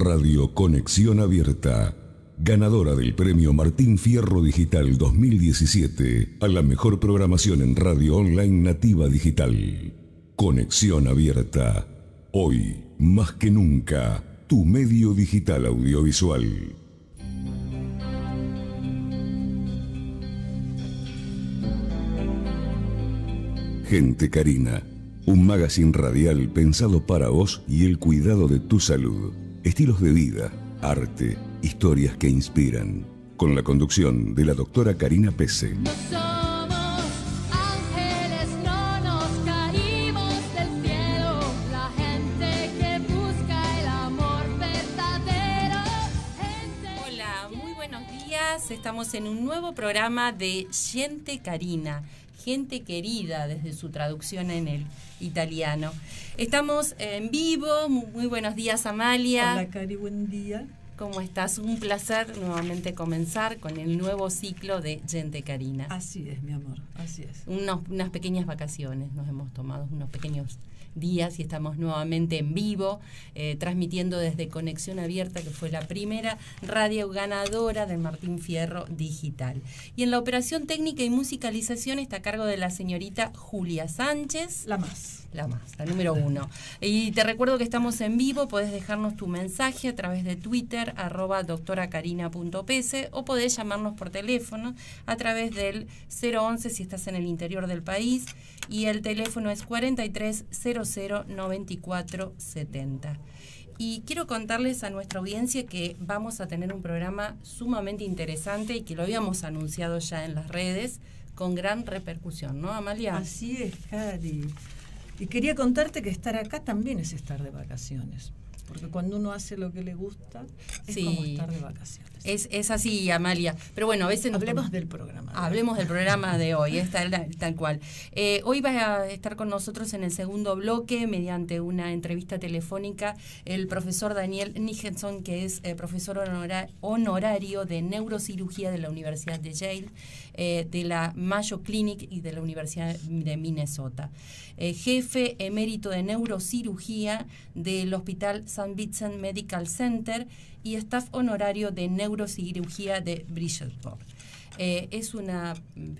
Radio Conexión Abierta, ganadora del Premio Martín Fierro Digital 2017 a la mejor programación en radio online nativa digital. Conexión Abierta, hoy más que nunca, tu medio digital audiovisual. Gente Carina, un magazine radial pensado para vos y el cuidado de tu salud. Estilos de vida, arte, historias que inspiran. Con la conducción de la doctora Karina Pese. No somos ángeles, no nos caímos del cielo. La gente que busca el amor verdadero. Hola, muy buenos días. Estamos en un nuevo programa de Gente Carina. Gente querida, desde su traducción en el italiano. Estamos en vivo. Muy buenos días, Amalia. Hola, Cari, buen día. ¿Cómo estás? Un placer nuevamente comenzar con el nuevo ciclo de Gente Carina. Así es, mi amor, así es. Unas pequeñas vacaciones nos hemos tomado, unos pequeños días, y estamos nuevamente en vivo, transmitiendo desde Conexión Abierta, que fue la primera radio ganadora del Martín Fierro Digital. Y en la operación técnica y musicalización está a cargo de la señorita Julia Sánchez. La más, la número 1. Y te recuerdo que estamos en vivo, podés dejarnos tu mensaje a través de Twitter, @doctoracarina.pese, o podés llamarnos por teléfono a través del 011 si estás en el interior del país, y el teléfono es 43009470. Y quiero contarles a nuestra audiencia que vamos a tener un programa sumamente interesante y que lo habíamos anunciado ya en las redes con gran repercusión, ¿no, Amalia? así es, Cari. Y quería contarte que estar acá también es estar de vacaciones. Porque cuando uno hace lo que le gusta, es como estar de vacaciones. Es así, Amalia. Pero bueno, a veces hablemos del programa. Hablemos del programa de hoy, tal cual. Hoy va a estar con nosotros en el segundo bloque, mediante una entrevista telefónica, el profesor Daniel Nichenson, que es profesor honorario de neurocirugía de la Universidad de Yale, de la Mayo Clinic y de la Universidad de Minnesota. Jefe emérito de neurocirugía del Hospital St. Vincent Medical Center y staff honorario de neurocirugía de Bridgeport. Es una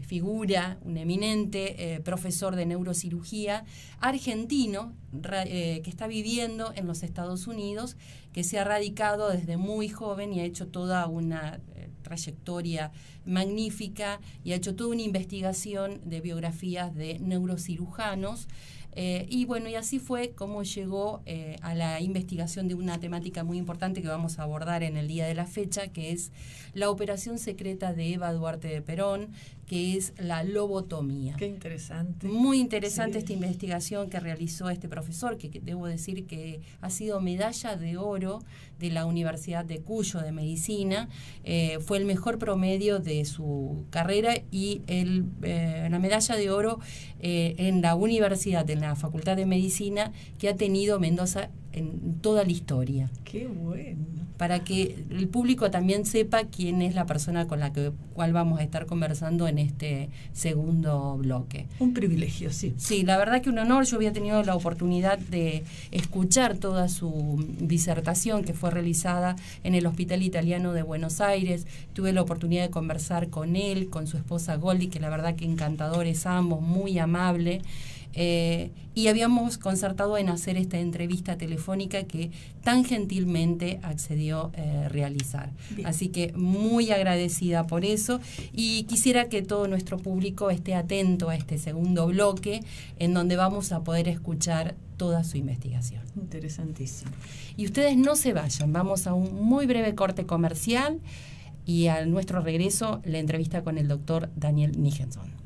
figura, un eminente profesor de neurocirugía argentino que está viviendo en los Estados Unidos, que se ha radicado desde muy joven y ha hecho toda una trayectoria magnífica y ha hecho toda una investigación de biografías de neurocirujanos. Y bueno, y así fue como llegó a la investigación de una temática muy importante que vamos a abordar en el día de la fecha, que es la operación secreta de Eva Duarte de Perón, que es la lobotomía. Qué interesante. Muy interesante, sí. Esta Sí. investigación que realizó este profesor, que debo decir que ha sido medalla de oro de la Universidad de Cuyo de Medicina. Fue el mejor promedio de su carrera y la medalla de oro en la universidad, en la Facultad de Medicina, que ha tenido Mendoza en toda la historia. Qué bueno. Para que el público también sepa quién es la persona con la cual vamos a estar conversando en este segundo bloque. Un privilegio, sí. Sí, la verdad que un honor. Yo había tenido la oportunidad de escuchar toda su disertación, que fue realizada en el Hospital Italiano de Buenos Aires. Tuve la oportunidad de conversar con él, con su esposa Goldi, que la verdad que encantadores ambos, muy amable. Y habíamos concertado en hacer esta entrevista telefónica que tan gentilmente accedió a realizar. Bien. Así que muy agradecida por eso, y quisiera que todo nuestro público esté atento a este segundo bloque, en donde vamos a poder escuchar toda su investigación. Interesantísimo. Y ustedes no se vayan, vamos a un muy breve corte comercial y a nuestro regreso la entrevista con el doctor Daniel Nichenson.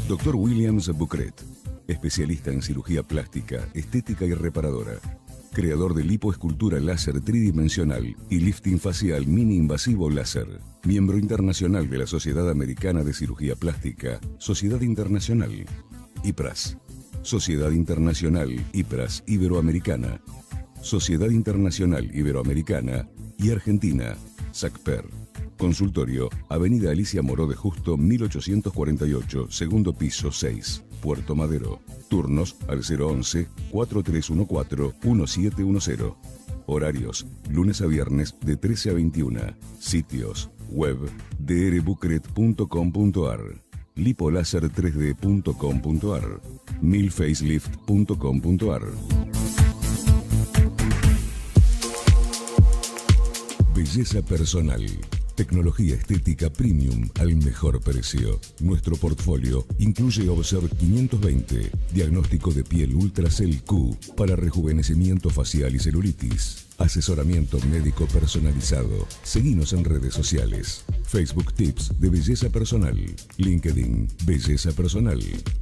Dr. Williams Bucret, especialista en cirugía plástica, estética y reparadora. Creador de lipoescultura láser tridimensional y lifting facial mini invasivo láser. Miembro internacional de la Sociedad Americana de Cirugía Plástica, Sociedad Internacional, IPRAS. Sociedad Internacional IPRAS Iberoamericana. Sociedad Internacional Iberoamericana y Argentina, SACPER. Consultorio, Avenida Alicia Moró de Justo, 1848, segundo piso 6, Puerto Madero. Turnos al 011-4314-1710. Horarios, lunes a viernes de 13 a 21. Sitios, web, drbucret.com.ar, lipolaser3d.com.ar, milfacelift.com.ar. Belleza personal. Tecnología estética premium al mejor precio. Nuestro portfolio incluye Observe 520, diagnóstico de piel Ultracell Q para rejuvenecimiento facial y celulitis. Asesoramiento médico personalizado. Seguinos en redes sociales. Facebook Tips de Belleza Personal. LinkedIn Belleza Personal.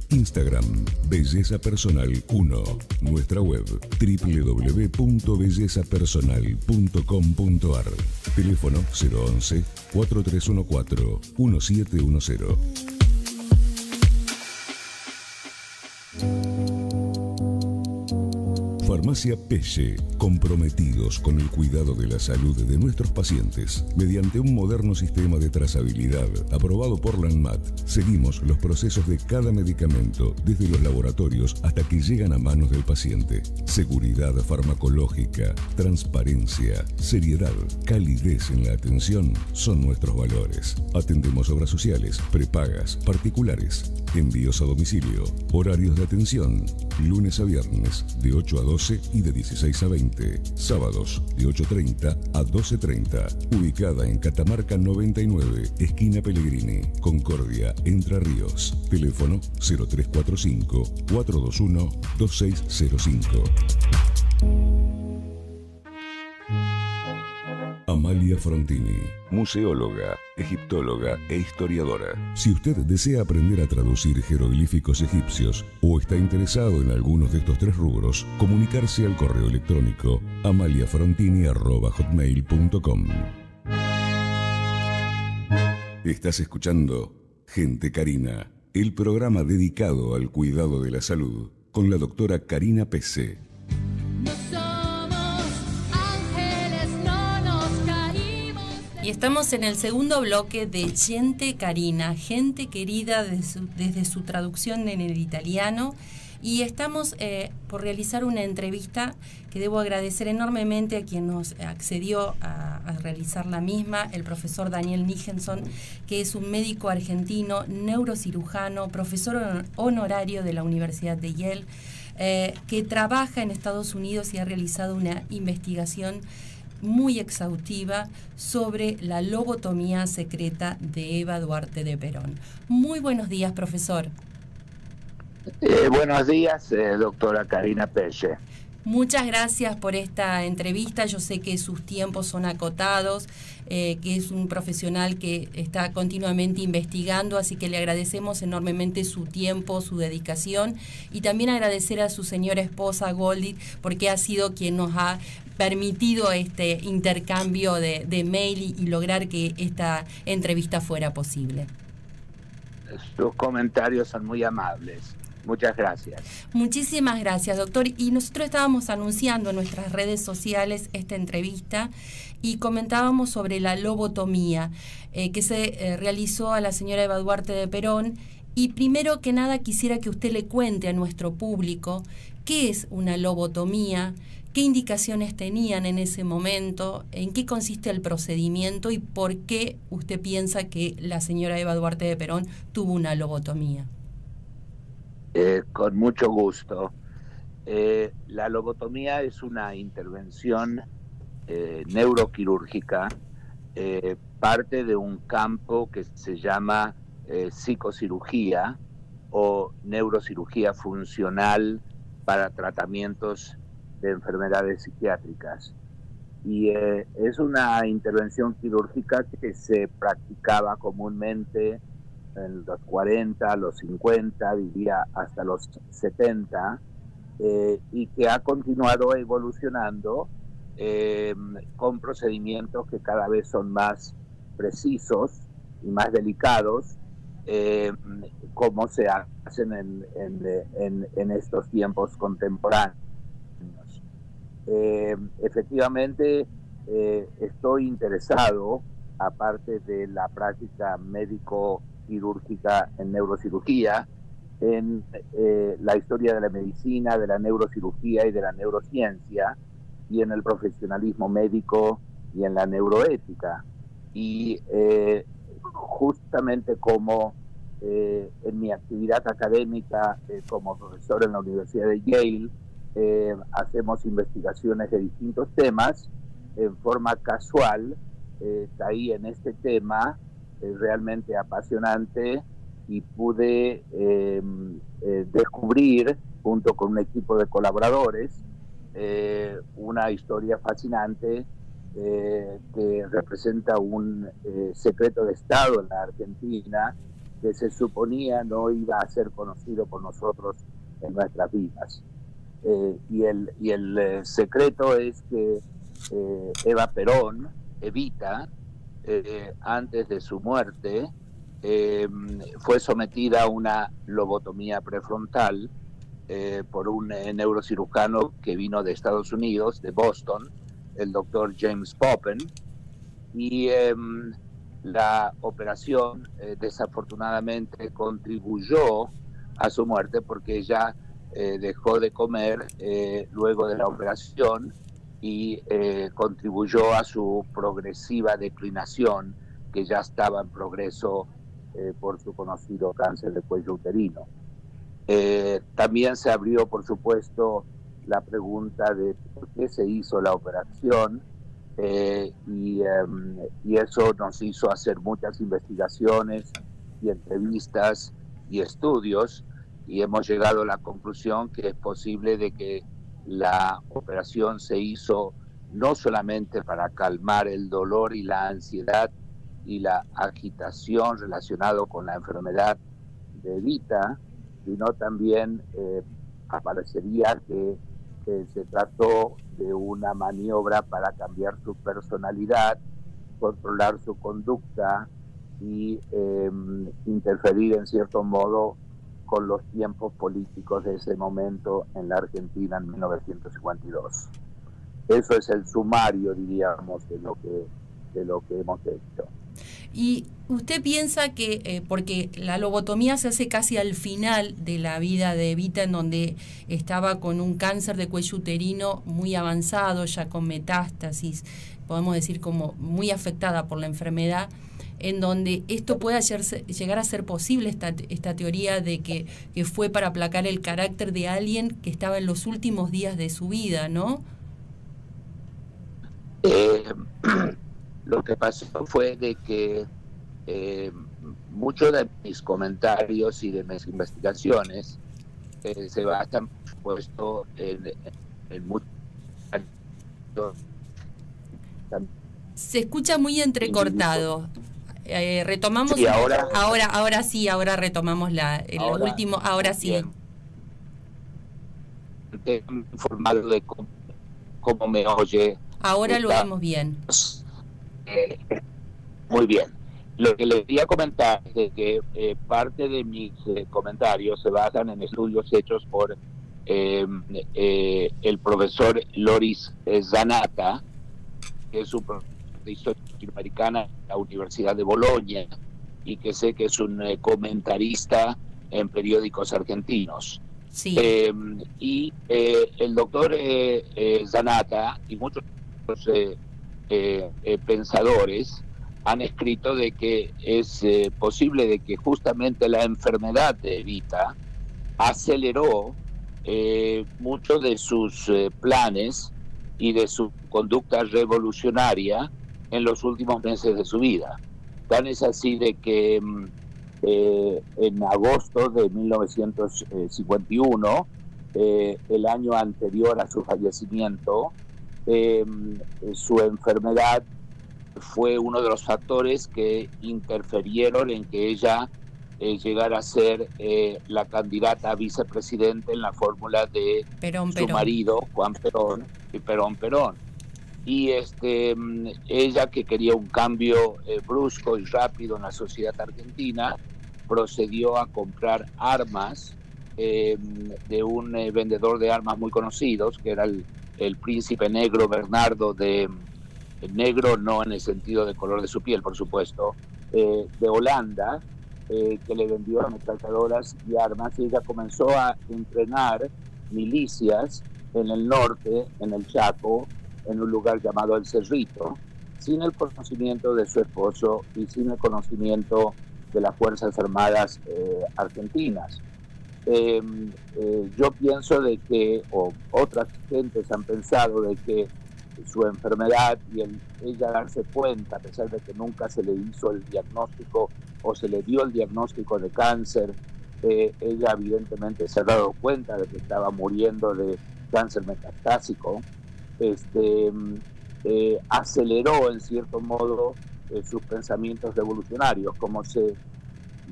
Instagram Belleza Personal 1. Nuestra web www.bellezapersonal.com.ar. Teléfono 011-4314-1710. Farmacia Pelle, comprometidos con el cuidado de la salud de nuestros pacientes. Mediante un moderno sistema de trazabilidad aprobado por la ANMAT, seguimos los procesos de cada medicamento, desde los laboratorios hasta que llegan a manos del paciente. Seguridad farmacológica, transparencia, seriedad, calidez en la atención son nuestros valores. Atendemos obras sociales, prepagas, particulares, envíos a domicilio, horarios de atención, lunes a viernes de 8 a 12 y de 16 a 20, sábados de 8:30 a 12:30, ubicada en Catamarca 99, esquina Pellegrini, Concordia, Entre Ríos. Teléfono 0345-421-2605. Amalia Frontini, museóloga, egiptóloga e historiadora. Si usted desea aprender a traducir jeroglíficos egipcios o está interesado en algunos de estos tres rubros, comunicarse al correo electrónico amaliafrontini@hotmail.com. Estás escuchando Gente Carina, el programa dedicado al cuidado de la salud, con la doctora Karina Pese. Y estamos en el segundo bloque de Gente Carina, gente querida desde su traducción en el italiano. Y estamos por realizar una entrevista que debo agradecer enormemente a quien nos accedió a realizar la misma, el profesor Daniel Nijenson, que es un médico argentino, neurocirujano, profesor honorario de la Universidad de Yale, que trabaja en Estados Unidos y ha realizado una investigación muy exhaustiva sobre la lobotomía secreta de Eva Duarte de Perón. Muy buenos días, profesor. Buenos días, doctora Karina Pelle. Muchas gracias por esta entrevista. Yo sé que sus tiempos son acotados, que es un profesional que está continuamente investigando, así que le agradecemos enormemente su tiempo, su dedicación, y también agradecer a su señora esposa Goldie, porque ha sido quien nos ha permitido este intercambio de mail y lograr que esta entrevista fuera posible. Sus comentarios son muy amables. Muchas gracias. Muchísimas gracias, doctor. Y nosotros estábamos anunciando en nuestras redes sociales esta entrevista y comentábamos sobre la lobotomía que se realizó a la señora Eva Duarte de Perón. Y primero que nada quisiera que usted le cuente a nuestro público qué es una lobotomía, qué indicaciones tenían en ese momento, en qué consiste el procedimiento y por qué usted piensa que la señora Eva Duarte de Perón tuvo una lobotomía. Con mucho gusto. La lobotomía es una intervención neuroquirúrgica, parte de un campo que se llama psicocirugía o neurocirugía funcional para tratamientos de enfermedades psiquiátricas. Y es una intervención quirúrgica que se practicaba comúnmente en los 40, los 50, diría hasta los 70, y que ha continuado evolucionando con procedimientos que cada vez son más precisos y más delicados, como se hacen en estos tiempos contemporáneos. Efectivamente, estoy interesado aparte de la práctica médico-quirúrgica en neurocirugía, en la historia de la medicina, de la neurocirugía y de la neurociencia, y en el profesionalismo médico y en la neuroética. Y justamente como en mi actividad académica como profesor en la Universidad de Yale, hacemos investigaciones de distintos temas, en forma casual caí en este tema realmente apasionante y pude descubrir, junto con un equipo de colaboradores, una historia fascinante que representa un secreto de Estado en la Argentina que se suponía no iba a ser conocido por nosotros en nuestras vidas. Y el secreto es que Evita, antes de su muerte, fue sometida a una lobotomía prefrontal por un neurocirujano que vino de Estados Unidos, de Boston, el doctor James Poppen, y la operación desafortunadamente contribuyó a su muerte porque ella dejó de comer luego de la operación y contribuyó a su progresiva declinación, que ya estaba en progreso por su conocido cáncer de cuello uterino. También se abrió, por supuesto, la pregunta de por qué se hizo la operación, y eso nos hizo hacer muchas investigaciones y entrevistas y estudios, y hemos llegado a la conclusión que es posible de que la operación se hizo no solamente para calmar el dolor y la ansiedad y la agitación relacionado con la enfermedad de Evita, sino también aparecería que se trató de una maniobra para cambiar su personalidad, controlar su conducta y interferir en cierto modo con los tiempos políticos de ese momento en la Argentina en 1952. Eso es el sumario, diríamos, de lo que hemos hecho. Y usted piensa que, porque la lobotomía se hace casi al final de la vida de Evita, en donde estaba con un cáncer de cuello uterino muy avanzado, ya con metástasis, podemos decir como muy afectada por la enfermedad, en donde esto pueda llegar a ser posible, esta teoría de que fue para aplacar el carácter de alguien que estaba en los últimos días de su vida, ¿no? Lo que pasó fue de que muchos de mis comentarios y de mis investigaciones se basan, por supuesto, en mucho. Se escucha muy entrecortado. Retomamos. Sí, ahora retomamos el último. Ahora sí. Informado de cómo me oye. Ahora lo vemos bien. Muy bien. Lo que les quería comentar es que parte de mis comentarios se basan en estudios hechos por el profesor Loris Zanata, que es un profesor de historia latinoamericana en la Universidad de Bolonia y que sé que es un comentarista en periódicos argentinos. Sí. Y el doctor Zanata y muchos pensadores han escrito de que es posible de que justamente la enfermedad de Evita aceleró muchos de sus planes y de su conducta revolucionaria en los últimos meses de su vida. Tan es así de que en agosto de 1951, el año anterior a su fallecimiento, su enfermedad fue uno de los factores que interfirieron en que ella llegara a ser la candidata a vicepresidente en la fórmula de su marido, Juan Perón, y Perón. Y ella, que quería un cambio brusco y rápido en la sociedad argentina, procedió a comprar armas de un vendedor de armas muy conocidos, que era el príncipe negro Bernardo de negro no en el sentido de color de su piel, por supuesto, de Holanda, que le vendió ametralladoras y armas, y ella comenzó a entrenar milicias en el norte, en el Chaco, en un lugar llamado El Cerrito, sin el conocimiento de su esposo y sin el conocimiento de las Fuerzas Armadas argentinas. Yo pienso de que, o otras gentes han pensado de que su enfermedad y ella darse cuenta, a pesar de que nunca se le hizo el diagnóstico o se le dio el diagnóstico de cáncer, ella evidentemente se ha dado cuenta de que estaba muriendo de cáncer metastásico, aceleró en cierto modo sus pensamientos revolucionarios, como se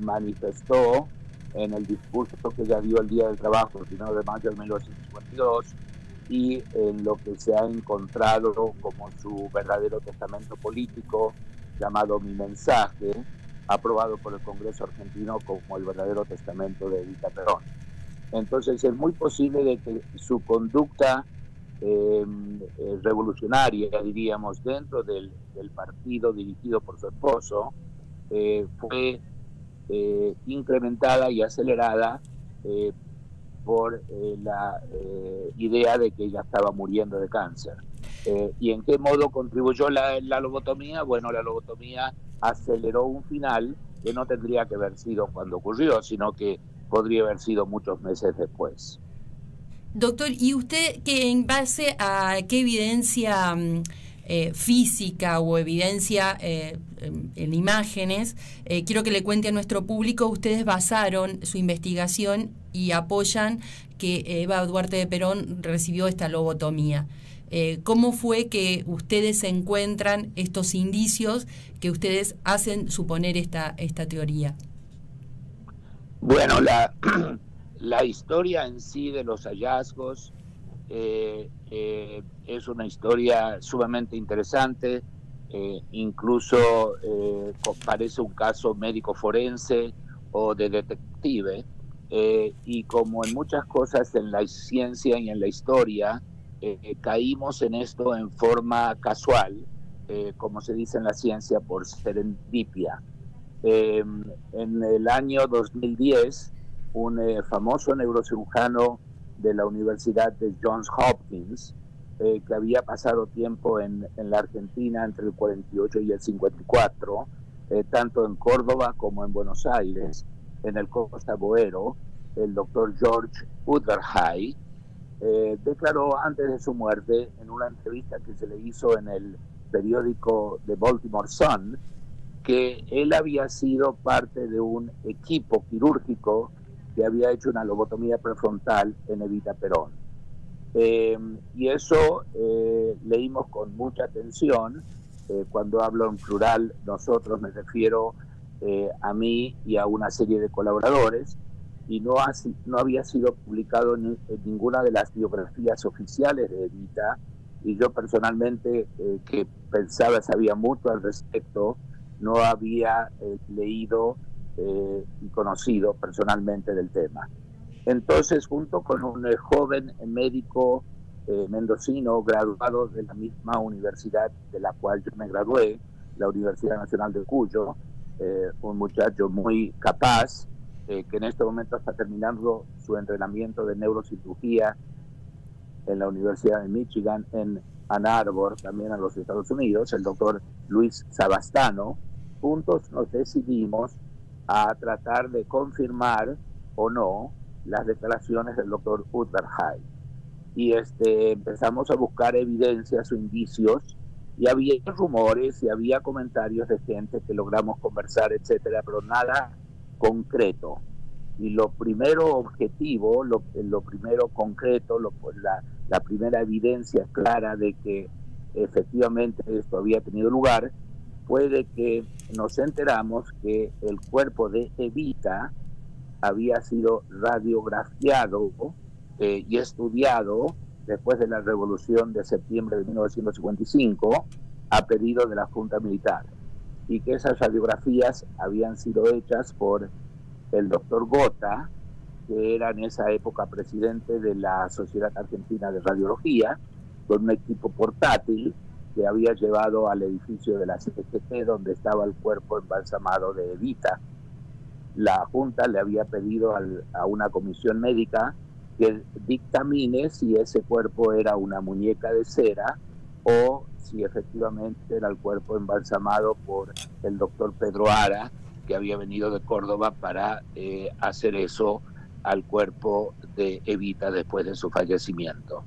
manifestó en el discurso que ella dio el Día del Trabajo, el 1 de mayo de 1952, y en lo que se ha encontrado como su verdadero testamento político, llamado Mi Mensaje, aprobado por el Congreso argentino como el verdadero testamento de Evita Perón. Entonces es muy posible de que su conducta revolucionaria, diríamos, dentro del partido dirigido por su esposo, fue incrementada y acelerada por la idea de que ella estaba muriendo de cáncer. ¿Y en qué modo contribuyó la lobotomía? Bueno, la lobotomía aceleró un final que no tendría que haber sido cuando ocurrió, sino que podría haber sido muchos meses después. Doctor, ¿y usted en base a qué evidencia física o evidencia en imágenes, quiero que le cuente a nuestro público, ustedes basaron su investigación y apoyan que Eva Duarte de Perón recibió esta lobotomía? ¿Cómo fue que ustedes encuentran estos indicios que ustedes hacen suponer esta teoría? Bueno, la historia en sí de los hallazgos es una historia sumamente interesante, incluso parece un caso médico forense o de detective, y como en muchas cosas en la ciencia y en la historia, caímos en esto en forma casual, como se dice en la ciencia, por serendipia. En el año 2010, un famoso neurocirujano de la Universidad de Johns Hopkins, que había pasado tiempo en la Argentina entre el 48 y el 54, tanto en Córdoba como en Buenos Aires, en el Costa Boero, el doctor George Utterhey, declaró antes de su muerte, en una entrevista que se le hizo en el periódico The Baltimore Sun, que él había sido parte de un equipo quirúrgico que había hecho una lobotomía prefrontal en Evita Perón. Y eso leímos con mucha atención. Cuando hablo en plural, nosotros, me refiero a mí y a una serie de colaboradores, y no había sido publicado en ninguna de las biografías oficiales de Evita, y yo personalmente, que pensaba, sabía mucho al respecto, no había leído y conocido personalmente del tema. Entonces, junto con un joven médico mendocino graduado de la misma universidad de la cual yo me gradué, la Universidad Nacional de Cuyo, un muchacho muy capaz, que en este momento está terminando su entrenamiento de neurocirugía en la Universidad de Michigan, en Ann Arbor, también en los Estados Unidos, el doctor Luis Sabastano. Juntos nos decidimos a tratar de confirmar o no las declaraciones del doctor Utterhey. Y empezamos a buscar evidencias o indicios, y había rumores y había comentarios de gente que logramos conversar, etcétera, pero nada concreto. Y lo primero objetivo, lo primero concreto, la primera evidencia clara de que efectivamente esto había tenido lugar, fue de que nos enteramos que el cuerpo de Evita había sido radiografiado y estudiado después de la Revolución de septiembre de 1955 a pedido de la Junta Militar, y que esas radiografías habían sido hechas por el doctor Gota, que era en esa época presidente de la Sociedad Argentina de Radiología, con un equipo portátil, que había llevado al edificio de la CGT donde estaba el cuerpo embalsamado de Evita. La Junta le había pedido a una comisión médica que dictamine si ese cuerpo era una muñeca de cera o si efectivamente era el cuerpo embalsamado por el doctor Pedro Ara, que había venido de Córdoba para hacer eso al cuerpo de Evita después de su fallecimiento.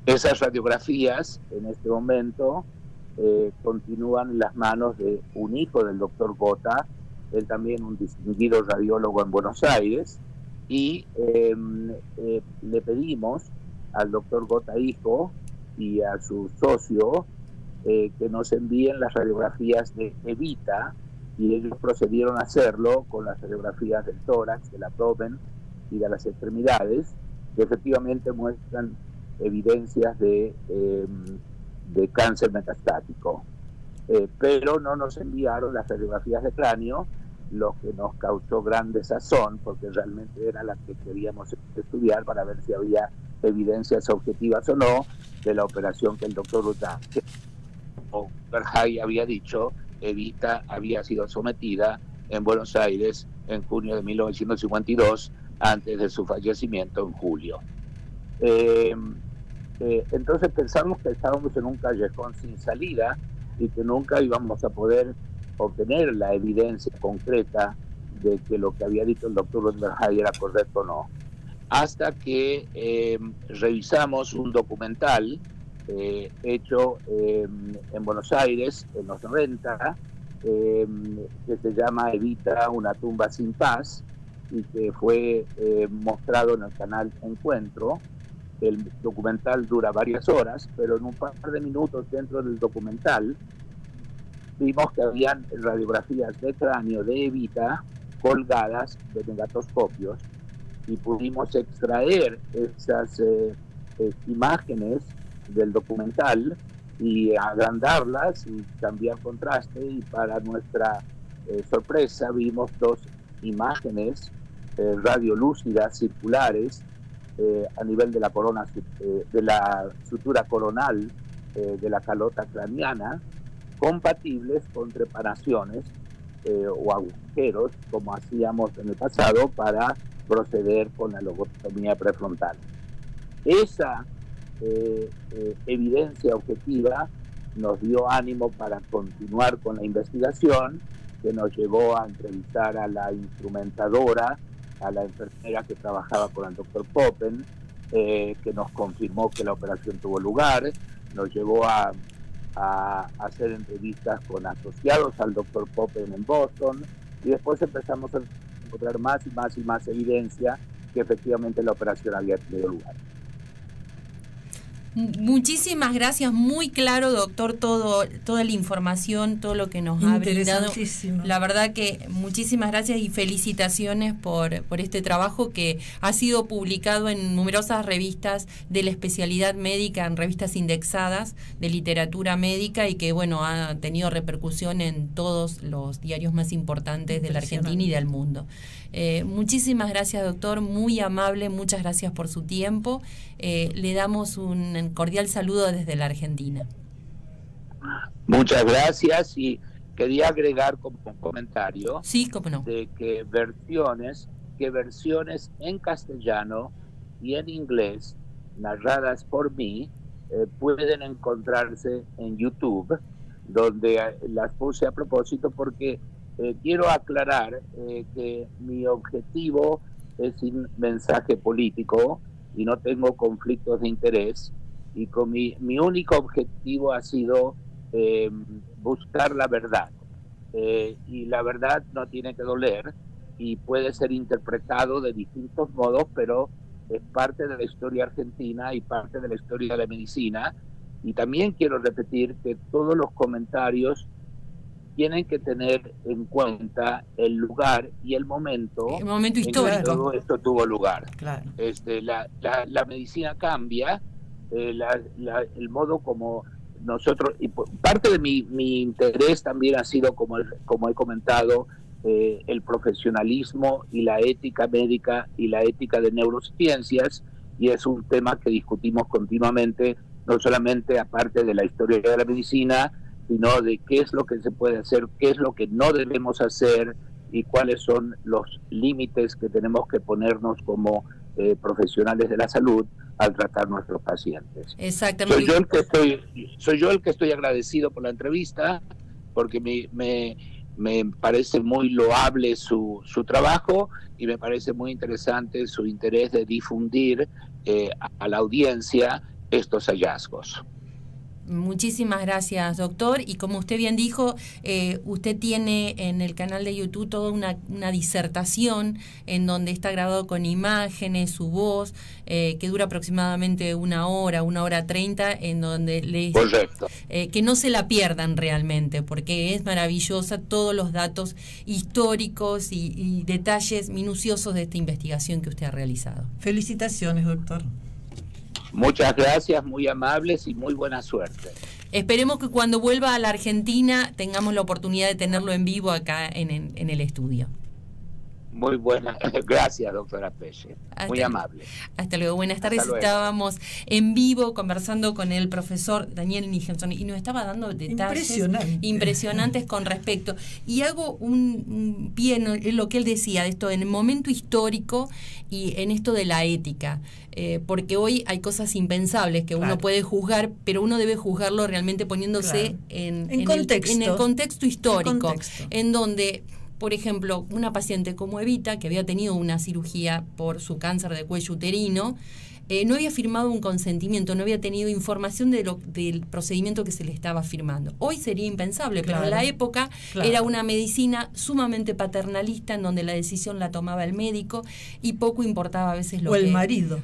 Esas radiografías en este momento continúan en las manos de un hijo del doctor Gota, él también un distinguido radiólogo en Buenos Aires, y le pedimos al doctor Gota hijo y a su socio que nos envíen las radiografías de Evita, y ellos procedieron a hacerlo con las radiografías del tórax, del abdomen y de las extremidades, que efectivamente muestran evidencias de cáncer metastático. Pero no nos enviaron las radiografías de cráneo, lo que nos causó gran desazón, porque realmente era la que queríamos estudiar para ver si había evidencias objetivas o no de la operación que el doctor Verhey había dicho. Evita había sido sometida en Buenos Aires en junio de 1952, antes de su fallecimiento en julio. Entonces pensamos que estábamos en un callejón sin salida y que nunca íbamos a poder obtener la evidencia concreta de que lo que había dicho el doctor Verhey era correcto o no. Hasta que revisamos un documental hecho en Buenos Aires en los 90, que se llama Evita, una tumba sin paz, y que fue mostrado en el canal Encuentro. El documental dura varias horas, pero en un par de minutos dentro del documental vimos que habían radiografías de cráneo de Evita colgadas de negatoscopios, y pudimos extraer esas imágenes del documental y agrandarlas y cambiar contraste, y para nuestra sorpresa vimos dos imágenes radiolúcidas circulares a nivel de la corona, de la sutura coronal de la calota craneana, compatibles con trepanaciones o agujeros, como hacíamos en el pasado para proceder con la lobotomía prefrontal. Esa evidencia objetiva nos dio ánimo para continuar con la investigación, que nos llevó a entrevistar a la instrumentadora, a la enfermera que trabajaba con el doctor Poppen, que nos confirmó que la operación tuvo lugar. Nos llevó a hacer entrevistas con asociados al doctor Poppen en Boston, y después empezamos a encontrar más y más y más evidencia que efectivamente la operación había tenido lugar. Muchísimas gracias, muy claro, doctor, toda la información, todo lo que nos ha brindado. La verdad que muchísimas gracias y felicitaciones por este trabajo que ha sido publicado en numerosas revistas de la especialidad médica, en revistas indexadas de literatura médica, y que bueno, ha tenido repercusión en todos los diarios más importantes de la Argentina y del mundo. Muchísimas gracias, doctor, muy amable, muchas gracias por su tiempo. Le damos un cordial saludo desde la Argentina. Muchas gracias, y quería agregar como un comentario, sí, cómo no, de que versiones en castellano y en inglés narradas por mí pueden encontrarse en YouTube, donde las puse a propósito porque quiero aclarar que mi objetivo es un mensaje político y no tengo conflictos de interés, y con mi único objetivo ha sido buscar la verdad, y la verdad no tiene que doler y puede ser interpretado de distintos modos, pero es parte de la historia argentina y parte de la historia de la medicina. Y también quiero repetir que todos los comentarios tienen que tener en cuenta el lugar y el momento histórico en que todo esto tuvo lugar. Claro. La medicina cambia, el modo como nosotros, y parte de mi interés también ha sido, como he comentado, el profesionalismo y la ética médica y la ética de neurociencias, y es un tema que discutimos continuamente no solamente aparte de la historia de la medicina, sino de qué es lo que se puede hacer, qué es lo que no debemos hacer y cuáles son los límites que tenemos que ponernos como profesionales de la salud al tratar nuestros pacientes. Exactamente. Soy yo el que estoy agradecido por la entrevista, porque me parece muy loable su trabajo y me parece muy interesante su interés de difundir a la audiencia estos hallazgos. Muchísimas gracias, doctor. Y como usted bien dijo, usted tiene en el canal de YouTube toda una disertación en donde está grabado con imágenes, su voz, que dura aproximadamente 1 hora 30, en donde Correcto. Que no se la pierdan realmente, porque es maravillosa todos los datos históricos y detalles minuciosos de esta investigación que usted ha realizado. Felicitaciones, doctor. Muchas gracias, muy amables y muy buena suerte. Esperemos que cuando vuelva a la Argentina tengamos la oportunidad de tenerlo en vivo acá en el estudio. Muy buena, gracias, doctora Pelle, muy amable. Hasta luego, buenas tardes. Hasta luego. Estábamos en vivo conversando con el profesor Daniel Nijenson y nos estaba dando detalles impresionantes con respecto. Y hago un pie en lo que él decía, de esto en el momento histórico y en esto de la ética. Porque hoy hay cosas impensables que uno puede juzgar, pero uno debe juzgarlo realmente poniéndose en el contexto histórico, en donde, por ejemplo, una paciente como Evita, que había tenido una cirugía por su cáncer de cuello uterino, no había firmado un consentimiento, no había tenido información del procedimiento que se le estaba firmando. Hoy sería impensable, pero en la época era una medicina sumamente paternalista, en donde la decisión la tomaba el médico y poco importaba a veces el marido,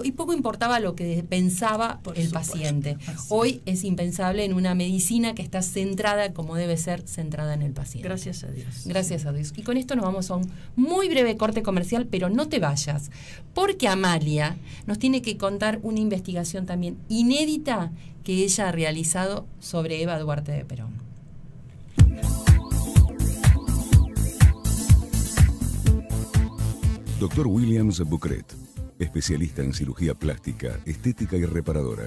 y poco importaba lo que pensaba el paciente. Hoy es impensable en una medicina que está centrada como debe ser centrada en el paciente. Gracias a Dios. Gracias a Dios. Y con esto nos vamos a un muy breve corte comercial, pero no te vayas, porque Amalia nos tiene que contar una investigación también inédita que ella ha realizado sobre Eva Duarte de Perón. Dr. Williams Bucret, especialista en cirugía plástica, estética y reparadora.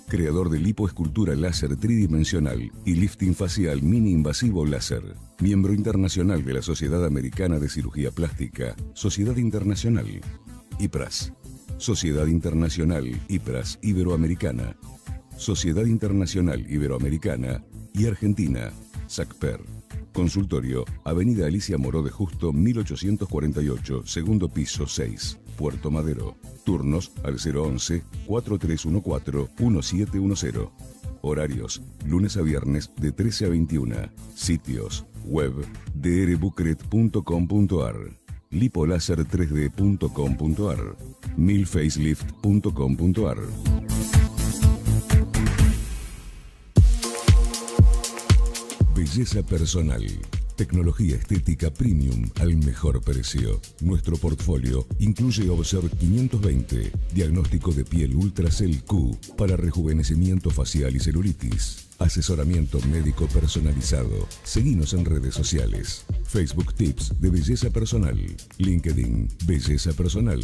Creador de lipoescultura láser tridimensional y lifting facial mini invasivo láser. Miembro internacional de la Sociedad Americana de Cirugía Plástica, Sociedad Internacional, IPRAS. Sociedad Internacional IPRAS Iberoamericana, Sociedad Internacional Iberoamericana y Argentina, SACPER. Consultorio, Avenida Alicia Moró de Justo, 1848, segundo piso 6, Puerto Madero. Turnos al 011-4314-1710. Horarios, lunes a viernes de 13 a 21. Sitios, web, drbucret.com.ar. lipolaser3d.com.ar, milfacelift.com.ar. Belleza personal. Tecnología estética premium al mejor precio. Nuestro portfolio incluye Observe 520, diagnóstico de piel Ultracell Q para rejuvenecimiento facial y celulitis. Asesoramiento médico personalizado. Seguinos en redes sociales. Facebook Tips de Belleza Personal. LinkedIn Belleza Personal.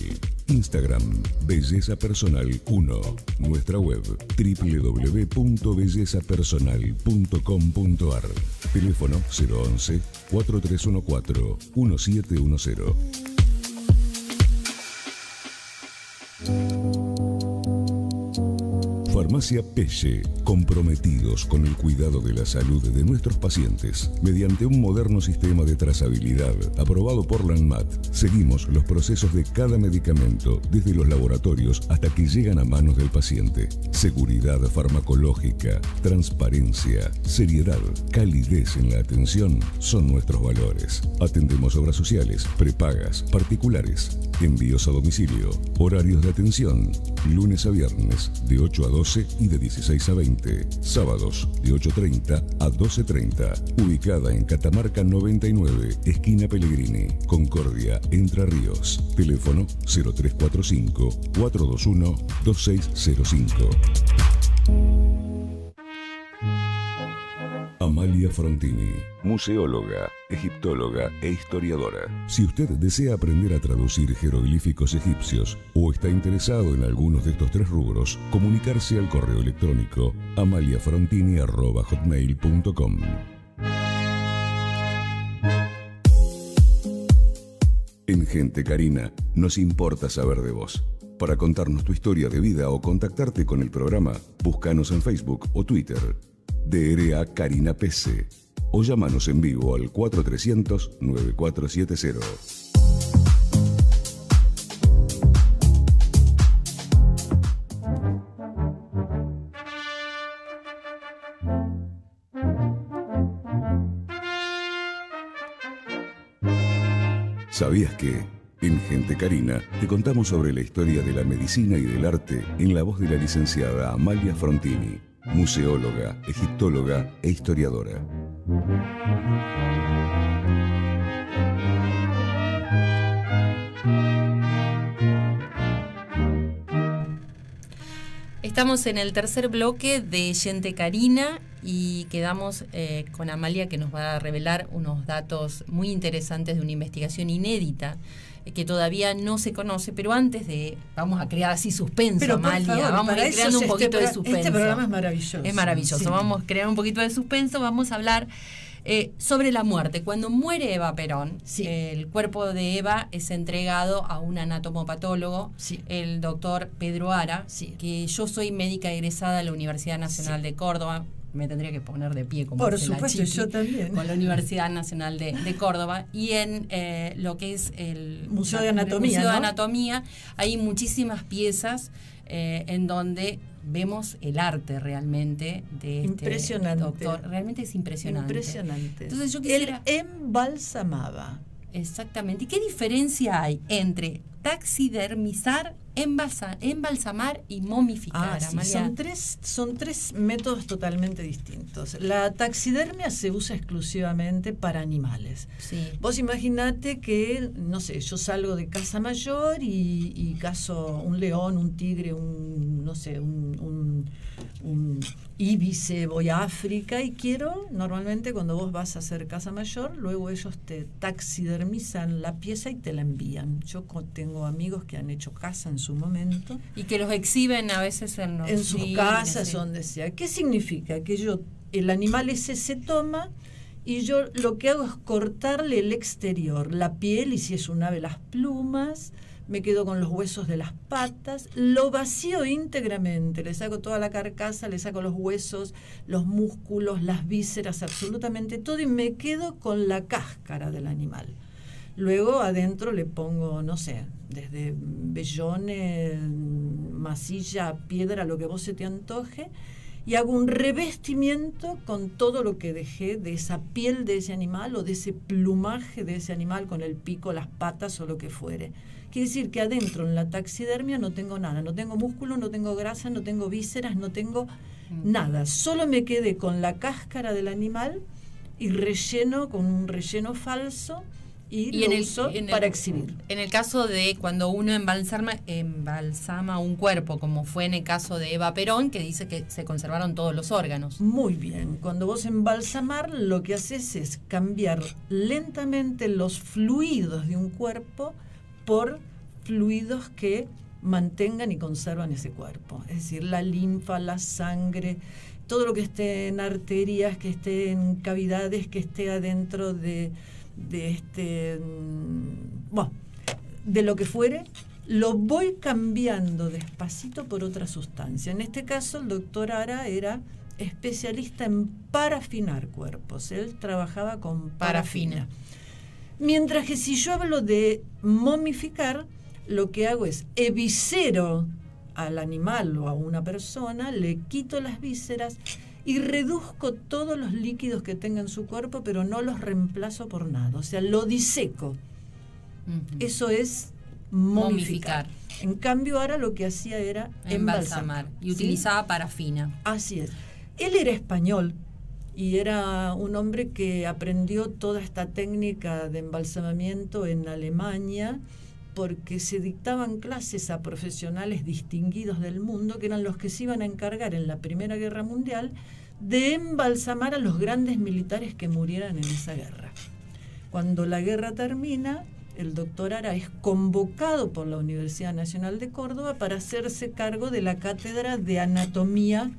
Instagram Belleza Personal 1. Nuestra web www.bellezapersonal.com.ar. Teléfono 011-4314-1710. Farmacia Pelle, comprometidos con el cuidado de la salud de nuestros pacientes. Mediante un moderno sistema de trazabilidad aprobado por la ANMAT, seguimos los procesos de cada medicamento desde los laboratorios hasta que llegan a manos del paciente. Seguridad farmacológica, transparencia, seriedad, calidez en la atención son nuestros valores. Atendemos obras sociales, prepagas, particulares, envíos a domicilio, horarios de atención, lunes a viernes de 8 a 12 y de 16 a 20, sábados de 8:30 a 12:30, ubicada en Catamarca 99, esquina Pellegrini, Concordia, Entre Ríos. Teléfono 0345-421-2605. Amalia Amalia Frontini, museóloga, egiptóloga e historiadora. Si usted desea aprender a traducir jeroglíficos egipcios o está interesado en algunos de estos 3 rubros, comunicarse al correo electrónico amaliafrontini@hotmail.com. En Gente Carina nos importa saber de vos. Para contarnos tu historia de vida o contactarte con el programa, búscanos en Facebook o Twitter. DRA Carina PC. O llámanos en vivo al 4300-9470. ¿Sabías que en Gente Carina te contamos sobre la historia de la medicina y del arte en la voz de la licenciada Amalia Frontini, museóloga, egiptóloga e historiadora? Estamos en el tercer bloque de Gente Carina y quedamos con Amalia, que nos va a revelar unos datos muy interesantes de una investigación inédita que todavía no se conoce, pero antes de... Vamos a crear así suspenso, pero Amalia. Favor, vamos a ir creando un poquito de suspenso. Este programa es maravilloso. Es maravilloso. Sí. Vamos a crear un poquito de suspenso. Vamos a hablar sobre la muerte. Cuando muere Eva Perón, sí, el cuerpo de Eva es entregado a un anatomopatólogo, sí, el doctor Pedro Ara, sí, que yo soy médica egresada de la Universidad Nacional, sí, de Córdoba. Me tendría que poner de pie, como por supuesto, yo también, con la Universidad Nacional de Córdoba. Y en lo que es el Museo de Anatomía, Museo ¿no? de Anatomía hay muchísimas piezas en donde vemos el arte realmente de este doctor. Realmente es impresionante. Impresionante. Entonces yo quisiera... Él embalsamaba. Exactamente. ¿Y qué diferencia hay entre taxidermizar, embalsamar y momificar? Sí, son tres métodos totalmente distintos. La taxidermia se usa exclusivamente para animales. Sí. Vos imaginate que, no sé, yo salgo de Casa Mayor y cazo un león, un tigre, un íbice, voy a África y quiero, normalmente cuando vos vas a hacer Casa Mayor, luego ellos te taxidermizan la pieza y te la envían. Yo tengo amigos que han hecho casa en su momento. Y que los exhiben a veces en sus casas, donde sea. ¿Qué significa? Que el animal ese se toma y yo lo que hago es cortarle el exterior, la piel y si es un ave las plumas, me quedo con los huesos de las patas, lo vacío íntegramente, le saco toda la carcasa, le saco los huesos, los músculos, las vísceras, absolutamente todo y me quedo con la cáscara del animal. Luego adentro le pongo, no sé, desde vellones, masilla, piedra, lo que vos se te antoje, y hago un revestimiento con todo lo que dejé de esa piel de ese animal o de ese plumaje de ese animal con el pico, las patas o lo que fuere. Quiere decir que adentro en la taxidermia no tengo nada, no tengo músculo, no tengo grasa, no tengo vísceras, no tengo nada. Solo me quedé con la cáscara del animal y relleno con un relleno falso y lo uso para exhibir. En el caso de cuando uno embalsama un cuerpo, como fue en el caso de Eva Perón, que dice que se conservaron todos los órganos. Muy bien. Cuando vos embalsamar, lo que haces es cambiar lentamente los fluidos de un cuerpo por fluidos que mantengan y conservan ese cuerpo. Es decir, la linfa, la sangre, todo lo que esté en arterias, que esté en cavidades, que esté adentro de lo que fuere, lo voy cambiando despacito por otra sustancia. En este caso, el doctor Ara era especialista en parafinar cuerpos. Él trabajaba con parafina. Mientras que si yo hablo de momificar, lo que hago es eviscero al animal o a una persona, le quito las vísceras y reduzco todos los líquidos que tenga en su cuerpo, pero no los reemplazo por nada. O sea, lo diseco. Uh-huh. Eso es momificar. En cambio, ahora lo que hacía era embalsamar. Y utilizaba parafina. Así es. Él era español y era un hombre que aprendió toda esta técnica de embalsamamiento en Alemania, porque se dictaban clases a profesionales distinguidos del mundo, que eran los que se iban a encargar en la Primera Guerra Mundial de embalsamar a los grandes militares que murieran en esa guerra. Cuando la guerra termina, el doctor Ara es convocado por la Universidad Nacional de Córdoba para hacerse cargo de la cátedra de anatomía